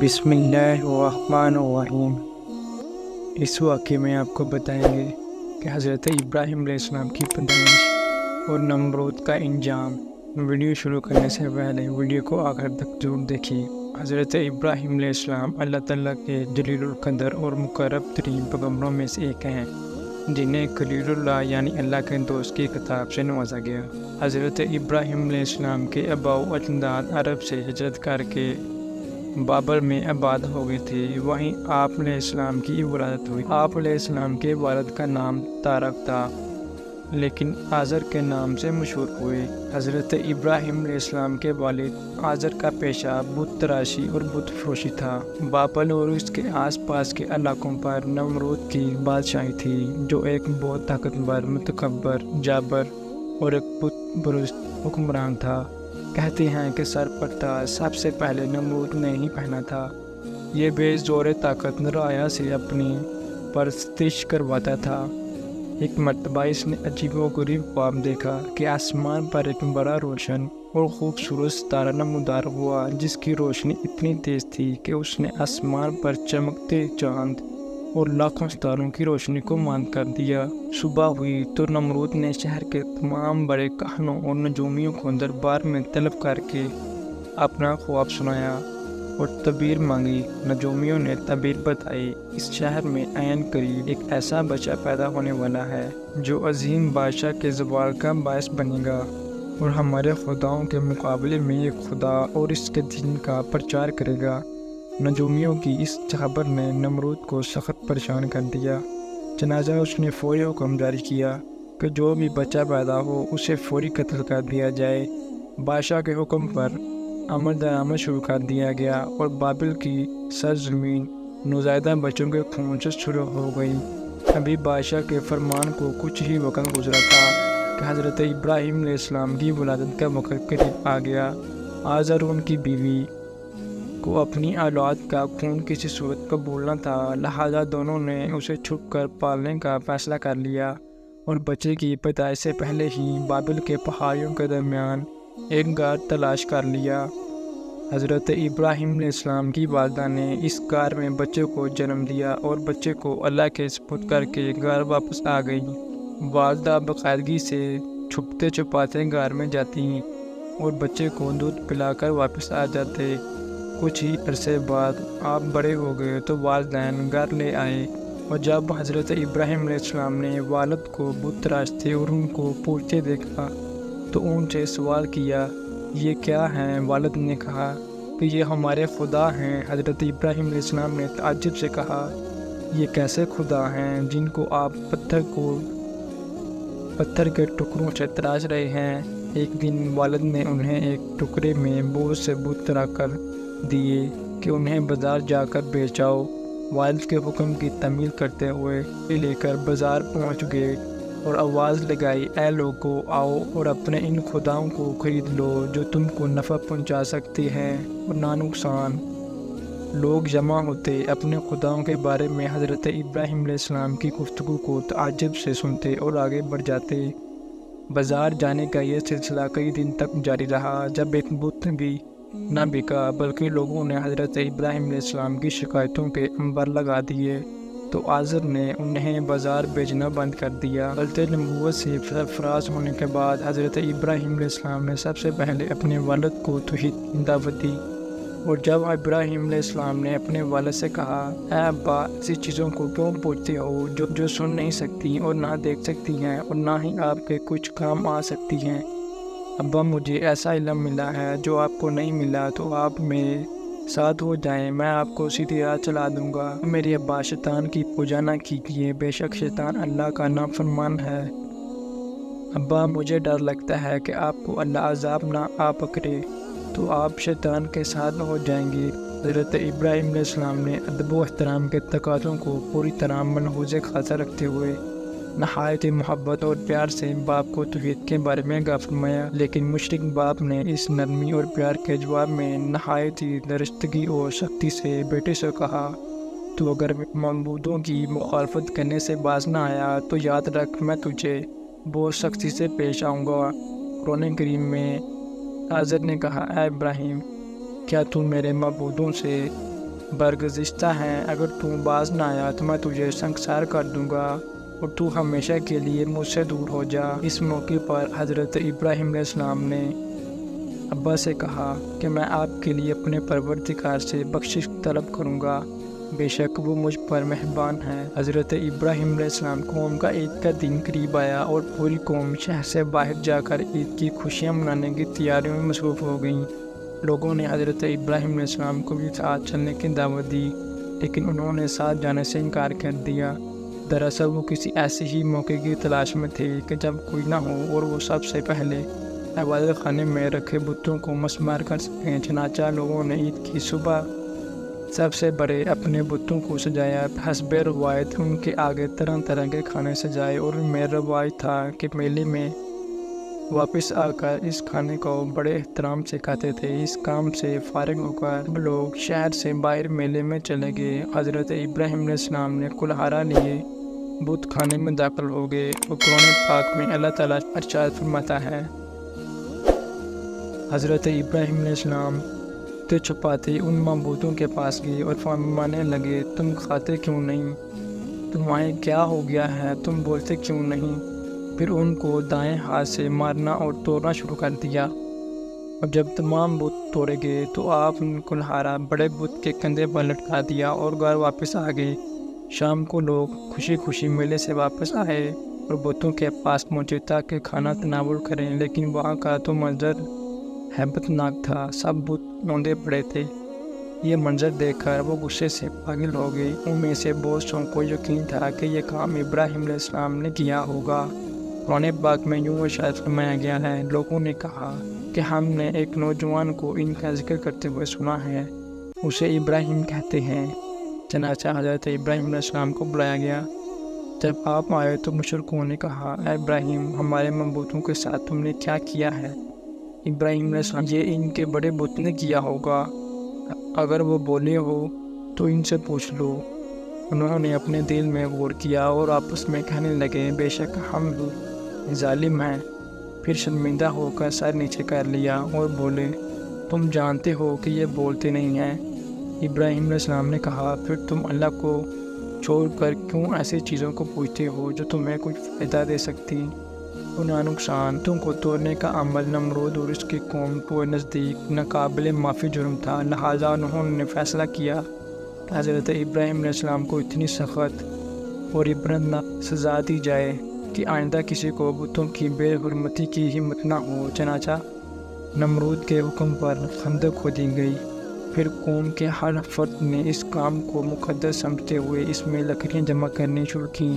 بسم اللہ الرحمن الرحیم۔ اس واقعے میں آپ کو بتائیں گے کہ حضرت ابراہیم علیہ السلام کی پیدائش اور نمرود کا انجام۔ ویڈیو شروع کرنے سے پہلے ویڈیو کو آخر تک ضرور دیکھیے۔ حضرت ابراہیم علیہ السلام اللہ تعالیٰ کے جلیل القدر اور مقرب ترین پیغمبروں میں سے ایک ہیں، جنہیں خلیل اللہ یعنی اللہ کے دوست کی خطاب سے نوازا گیا۔ حضرت ابراہیم علیہ السلام کے آباء و اجداد عرب سے ہجرت کر کے بابل میں آباد ہو گئے تھے، وہیں آپ علیہ السلام کی ولادت ہوئی۔ آپ علیہ السلام کے والد کا نام تارک تھا، لیکن آزر کے نام سے مشہور ہوئے۔ حضرت ابراہیم علیہ السلام کے والد آزر کا پیشہ بت تراشی اور بت فروشی تھا۔ بابل اور اس کے آس پاس کے علاقوں پر نمرود کی بادشاہی تھی، جو ایک بہت طاقتور، متکبر، جابر اور ایک بت پرست حکمران تھا۔ کہتے ہیں کہ سر پر تاج سب سے پہلے نمرود نے ہی پہنا تھا۔ یہ بے زور طاقت رعایا سے اپنی پرستش کرواتا تھا۔ ایک مرتبہ اس نے عجیب و غریب خواب دیکھا کہ آسمان پر ایک بڑا روشن اور خوبصورت ستارہ نمودار ہوا، جس کی روشنی اتنی تیز تھی کہ اس نے آسمان پر چمکتے چاند اور لاکھوں ستاروں کی روشنی کو ماند کر دیا۔ صبح ہوئی تو نمرود نے شہر کے تمام بڑے کاہنوں اور نجومیوں کو دربار میں طلب کر کے اپنا خواب سنایا اور تعبیر مانگی۔ نجومیوں نے تعبیر بتائی، اس شہر میں عین قریب ایک ایسا بچہ پیدا ہونے والا ہے جو عظیم بادشاہ کے زوال کا باعث بنے گا اور ہمارے خداؤں کے مقابلے میں ایک خدا اور اس کے دین کا پرچار کرے گا۔ نجومیوں کی اس خبر نے نمرود کو سخت پریشان کر دیا، چنانچہ اس نے فوری حکم جاری کیا کہ جو بھی بچہ پیدا ہو اسے فوری قتل کر دیا جائے۔ بادشاہ کے حکم پر عمل درآمد شروع کر دیا گیا اور بابل کی سرزمین نوزائیدہ بچوں کے خون سے شروع ہو گئی۔ ابھی بادشاہ کے فرمان کو کچھ ہی وقت گزرا تھا کہ حضرت ابراہیم علیہ السلام کی ولادت کا وقت قریب آ گیا۔ آزر ان کی بیوی کو اپنی اولاد کا خون کسی صورت قبول نہ تھا، لہذا دونوں نے اسے چھپ کر پالنے کا فیصلہ کر لیا اور بچے کی پیدائش سے پہلے ہی بابل کے پہاڑیوں کے درمیان ایک غار تلاش کر لیا۔ حضرت ابراہیم علیہ السلام کی والدہ نے اس غار میں بچے کو جنم دیا اور بچے کو اللہ کے سپرد کر کے غار واپس آ گئی۔ والدہ باقاعدگی سے چھپتے چھپاتے غار میں جاتی اور بچے کو دودھ پلا کر واپس آ جاتے۔ کچھ ہی عرصے بعد آپ بڑے ہو گئے تو والدین گھر لے آئے، اور جب حضرت ابراہیم علیہ السلام نے والد کو بت تراشتے اور ان کو پوجتے دیکھا تو ان سے سوال کیا، یہ کیا ہیں؟ والد نے کہا کہ یہ ہمارے خدا ہیں۔ حضرت ابراہیم علیہ السلام نے تعجب سے کہا، یہ کیسے خدا ہیں جن کو آپ پتھر کے ٹکڑوں سے تراش رہے ہیں؟ ایک دن والد نے انہیں ایک ٹکڑے میں بہت سے بت لا کر دیے کہ انہیں بازار جا کر بیچ آؤ۔ والد کے حکم کی تعمیل کرتے ہوئے لے کر بازار پہنچ گئے اور آواز لگائی، اے لوگو، آؤ اور اپنے ان خداؤں کو خرید لو جو تم کو نفع پہنچا سکتے ہیں اور نہ نقصان۔ لوگ جمع ہوتے، اپنے خداؤں کے بارے میں حضرت ابراہیم علیہ السلام کی گفتگو کو تعجب سے سنتے اور آگے بڑھ جاتے۔ بازار جانے کا یہ سلسلہ کئی دن تک جاری رہا۔ جب ایک بت بھی نہ بکا بلکہ لوگوں نے حضرت ابراہیم علیہ السلام کی شکایتوں کے انبار لگا دیے تو آزر نے انہیں بازار بیچنا بند کر دیا۔ غلط نبوت سے سرفراز ہونے کے بعد حضرت ابراہیم علیہ السلام نے سب سے پہلے اپنے والد کو توحید کی دعوت دی، اور جب ابراہیم علیہ السلام نے اپنے والد سے کہا، اے ابا، ایسی چیزوں کو کیوں پوجتے ہو جو سن نہیں سکتی اور نہ دیکھ سکتی ہیں اور نہ ہی آپ کے کچھ کام آ سکتی ہیں؟ ابا، مجھے ایسا علم ملا ہے جو آپ کو نہیں ملا، تو آپ میرے ساتھ ہو جائیں، میں آپ کو سیدھی راہ چلا دوں گا۔ میرے ابا، شیطان کی پوجا نہ کیجیے، بے شک شیطان اللہ کا نافرمان ہے۔ ابا، مجھے ڈر لگتا ہے کہ آپ کو اللہ عذاب نہ آ پکڑے تو آپ شیطان کے ساتھ ہو جائیں گے۔ حضرت ابراہیم علیہ السلام نے ادب و احترام کے تقاضوں کو پوری طرح ملحوظ خاطر رکھتے ہوئے نہایت محبت اور پیار سے باپ کو توحید کے بارے میں آگاہ فرمایا، لیکن مشرک باپ نے اس نرمی اور پیار کے جواب میں نہایت ہی درستگی اور سختی سے بیٹے سے کہا، تو اگر معبودوں کی مخالفت کرنے سے باز نہ آیا تو یاد رکھ، میں تجھے بہت سختی سے پیش آؤں گا۔ قرآن کریم میں آزر نے کہا، اے ابراہیم، کیا تو میرے معبودوں سے برگزشتہ ہیں، اگر تو باز نہ آیا تو میں تجھے سنگسار کر دوں گا اور تو ہمیشہ کے لیے مجھ سے دور ہو جا۔ اس موقع پر حضرت ابراہیم علیہ السلام نے ابا سے کہا کہ میں آپ کے لیے اپنے پروردگار سے بخشش طلب کروں گا، بے شک وہ مجھ پر مہربان ہے۔ حضرت ابراہیم علیہ السلام قوم کا عید کا دن قریب آیا اور پوری قوم شہر سے باہر جا کر عید کی خوشیاں منانے کی تیاریوں میں مصروف ہو گئیں۔ لوگوں نے حضرت ابراہیم علیہ السلام کو بھی ساتھ چلنے کی دعوت دی، لیکن انہوں نے ساتھ جانے سے انکار کر دیا۔ دراصل وہ کسی ایسے ہی موقع کی تلاش میں تھے کہ جب کوئی نہ ہو اور وہ سب سے پہلے عبادت خانے میں رکھے بتوں کو مسمار کر سکیں۔ چنانچہ لوگوں نے عید کی صبح سب سے بڑے اپنے بتوں کو سجایا۔ حسب روایت ان کے آگے طرح طرح کے کھانے سجائے اور میرا روایت تھا کہ میلے میں واپس آ کر اس کھانے کو بڑے احترام سے کھاتے تھے۔ اس کام سے فارغ ہو کر لوگ شہر سے باہر میلے میں چلے گئے۔ حضرت ابراہیم علیہ السلام نے کلہاڑا لیے بت خانے میں داخل ہو گئے اور قرآن پاک میں اللہ تعالیٰ ارشاد فرماتا ہے، حضرت ابراہیم علیہ السلام تو چھپاتے ان معبودوں کے پاس گئے اور فرمانے لگے، تم کھاتے کیوں نہیں؟ تمہیں کیا ہو گیا ہے؟ تم بولتے کیوں نہیں؟ پھر ان کو دائیں ہاتھ سے مارنا اور توڑنا شروع کر دیا۔ اب جب تمام بت توڑے گئے تو آپ نے کلہاڑا بڑے بت کے کندھے پر لٹکا دیا اور گھر واپس آ گئے۔ شام کو لوگ خوشی خوشی میلے سے واپس آئے اور بتوں کے پاس پہنچے تاکہ کھانا تناول کریں، لیکن وہاں کا تو منظر ہیبت ناک تھا، سب بت نوندے پڑے تھے۔ یہ منظر دیکھ کر وہ غصے سے پاگل ہو گئے۔ ان میں سے بہت سو کو یقین تھا کہ یہ کام ابراہیم علیہ السلام نے کیا ہوگا۔ قرآن پاک میں یوں ارشاد فرمایا گیا ہے، لوگوں نے کہا کہ ہم نے ایک نوجوان کو ان کا ذکر کرتے ہوئے سنا ہے، اسے ابراہیم کہتے ہیں۔ چنانچہ حضرت ابراہیم علیہ السلام کو بلایا گیا۔ جب آپ آئے تو مشرکوں نے کہا، اے ابراہیم، ہمارے معبودوں کے ساتھ تم نے کیا کیا ہے؟ ابراہیم علیہ السلام، یہ ان کے بڑے بت نے کیا ہوگا، اگر وہ بولے ہو تو ان سے پوچھ لو۔ انہوں نے اپنے دل میں غور کیا اور آپس میں کہنے لگے، بے شک ہم ظالم ہیں۔ پھر شرمندہ ہو کر سر نیچے کر لیا اور بولے، تم جانتے ہو کہ یہ بولتے نہیں ہیں۔ ابراہیم علیہ السلام نے کہا، پھر تم اللہ کو چھوڑ کر کیوں ایسی چیزوں کو پوچھتے ہو جو تمہیں کچھ فائدہ دے سکتی اور نہ نقصان؟ تم کو توڑنے کا عمل نمرود اور اس کی قوم کو نزدیک ناقابل معافی جرم تھا، لہٰذا انہوں نے فیصلہ کیا کہ حضرت ابراہیم علیہ السلام کو اتنی سخت اور عبرتناک سزا دی جائے کہ آئندہ کسی کو بتوں کی بے حرمتی کی ہمت نہ ہو۔ چنانچہ نمرود کے حکم پر خندق کھودی گئی۔ پھر قوم کے ہر فرد نے اس کام کو مقدس سمجھتے ہوئے اس میں لکڑیاں جمع کرنی شروع کیں،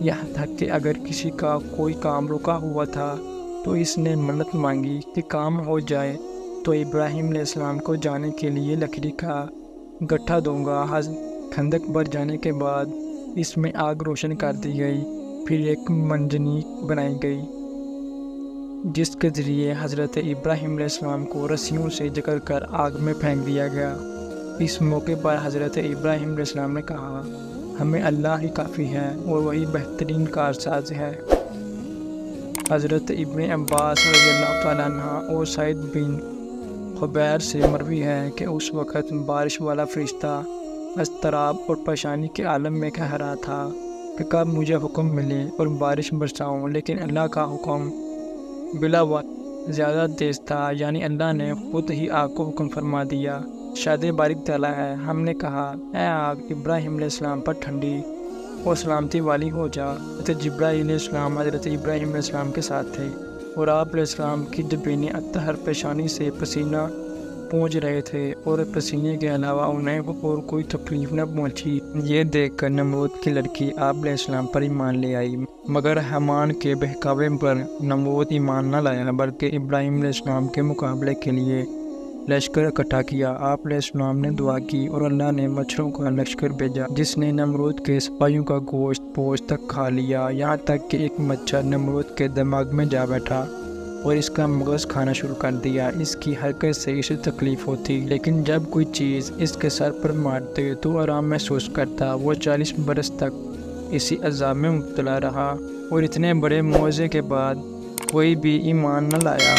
یہاں تک کہ اگر کسی کا کوئی کام رکا ہوا تھا تو اس نے منت مانگی کہ کام ہو جائے تو ابراہیم علیہ السلام کو جانے کے لیے لکڑی کا گٹھا دوں گا۔ خندق بھر جانے کے بعد اس میں آگ روشن کر دی گئی، پھر ایک منجنیق بنائی گئی جس کے ذریعے حضرت ابراہیم علیہ السلام کو رسیوں سے جکڑ کر آگ میں پھینک دیا گیا۔ اس موقع پر حضرت ابراہیم علیہ السلام نے کہا، ہمیں اللہ ہی کافی ہے اور وہی بہترین کارساز ہے۔ حضرت ابن عباس رضی اللہ تعالیٰ عنہ اور سعید بن خبیر سے مروی ہے کہ اس وقت بارش والا فرشتہ اضطراب اور پریشانی کے عالم میں کہہ رہا تھا کہ کب مجھے حکم ملے اور بارش برساؤں، لیکن اللہ کا حکم بلا وقت زیادہ تیز تھا، یعنی اللہ نے خود ہی آگ کو حکم فرما دیا، شاد بارک تعالیٰ ہے۔ ہم نے کہا، اے آگ ابراہیم علیہ السلام پر ٹھنڈی اور سلامتی والی ہو جا۔ حضرت جبرائیل علیہ السلام حضرت ابراہیم علیہ السلام کے ساتھ تھے اور آپ علیہ السلام کی جبین اطہر پیشانی سے پسینہ پہنچ رہے تھے اور پسینے کے علاوہ انہیں اور کوئی تکلیف نہ پہنچی۔ یہ دیکھ کر نمرود کی لڑکی آپ علیہ السلام پر ایمان لے آئی، مگر حامان کے بہکاوے پر نمرود ایمان نہ لایا، بلکہ ابراہیم علیہ السلام کے مقابلے کے لیے لشکر اکٹھا کیا۔ آپ علیہ السلام نے دعا کی اور اللہ نے مچھروں کا لشکر بھیجا جس نے نمرود کے سپاہیوں کا گوشت پوش تک کھا لیا، یہاں تک کہ ایک مچھر نمرود کے دماغ میں جا بیٹھا اور اس کا مغز کھانا شروع کر دیا۔ اس کی حرکت سے اسے تکلیف ہوتی، لیکن جب کوئی چیز اس کے سر پر مارتے تو آرام محسوس کرتا۔ وہ 40 برس تک اسی عذاب میں مبتلا رہا اور اتنے بڑے معجزے کے بعد کوئی بھی ایمان نہ لایا۔